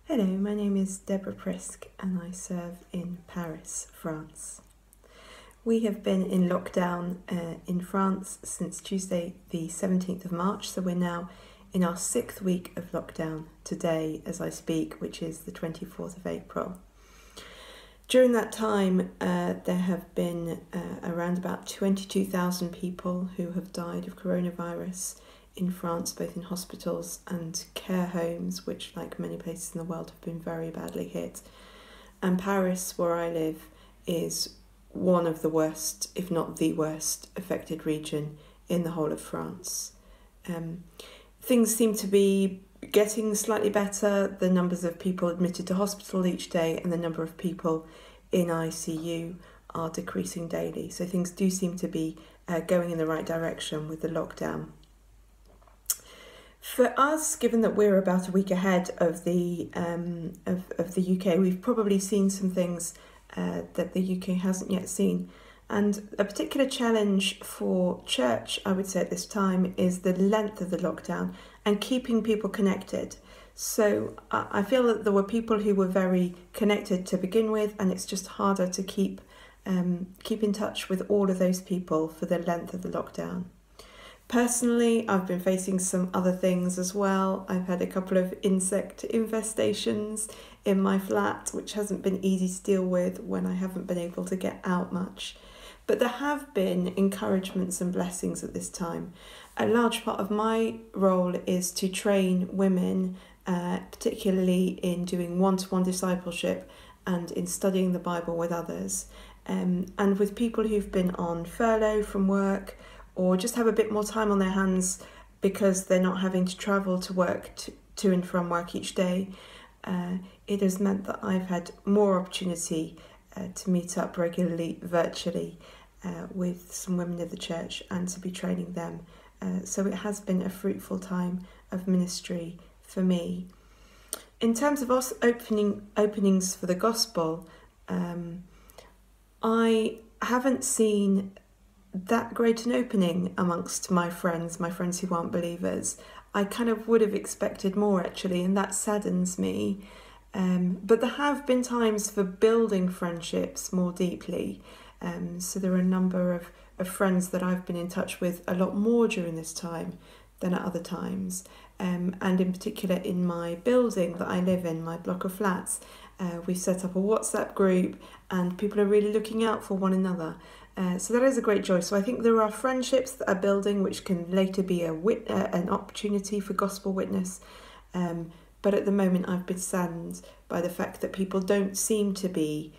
Hello, my name is Deborah and I serve in Paris, France. We have been in lockdown in France since Tuesday the 17th of March, so we're now in our 6th week of lockdown today as I speak, which is the 24th of April. During that time, there have been around about 22,000 people who have died of coronavirus in France, both in hospitals and care homes, which, like many places in the world, have been very badly hit. And Paris, where I live, is one of the worst, if not the worst, affected region in the whole of France. Things seem to be getting slightly better. The numbers of people admitted to hospital each day and the number of people in ICU are decreasing daily. So things do seem to be going in the right direction with the lockdown. For us, given that we're about a week ahead of the UK, we've probably seen some things that the UK hasn't yet seen. And a particular challenge for church, I would say at this time, is the length of the lockdown and keeping people connected. So I feel that there were people who were very connected to begin with, and it's just harder to keep in touch with all of those people for the length of the lockdown. Personally, I've been facing some other things as well. I've had a couple of insect infestations in my flat, which hasn't been easy to deal with when I haven't been able to get out much. But there have been encouragements and blessings at this time. A large part of my role is to train women, particularly in doing one-to-one discipleship and in studying the Bible with others, and with people who've been on furlough from work, or just have a bit more time on their hands because they're not having to travel to work to and from work each day. It has meant that I've had more opportunity to meet up regularly virtually with some women of the church and to be training them. So it has been a fruitful time of ministry for me. In terms of us openings for the gospel, I haven't seen that great an opening amongst my friends who aren't believers. I kind of would have expected more actually, and that saddens me. But there have been times for building friendships more deeply. So there are a number of friends that I've been in touch with a lot more during this time than at other times. And in particular in my building that I live in, my block of flats, we've set up a WhatsApp group and people are really looking out for one another. So that is a great joy. So I think there are friendships that are building which can later be an opportunity for gospel witness. But at the moment I've been saddened by the fact that people don't seem to be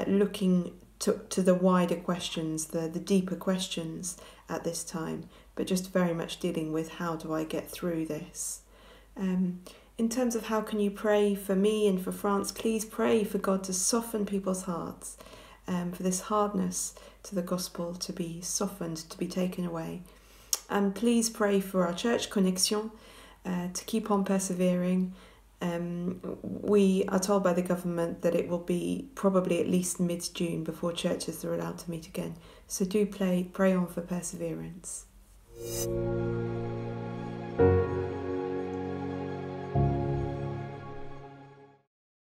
looking to the wider questions, the deeper questions at this time, but just very much dealing with how do I get through this. In terms of how can you pray for me and for France, please pray for God to soften people's hearts, for this hardness to the gospel to be softened, to be taken away. And please pray for our church Connexion to keep on persevering. We are told by the government that it will be probably at least mid-June before churches are allowed to meet again. So do pray on for perseverance.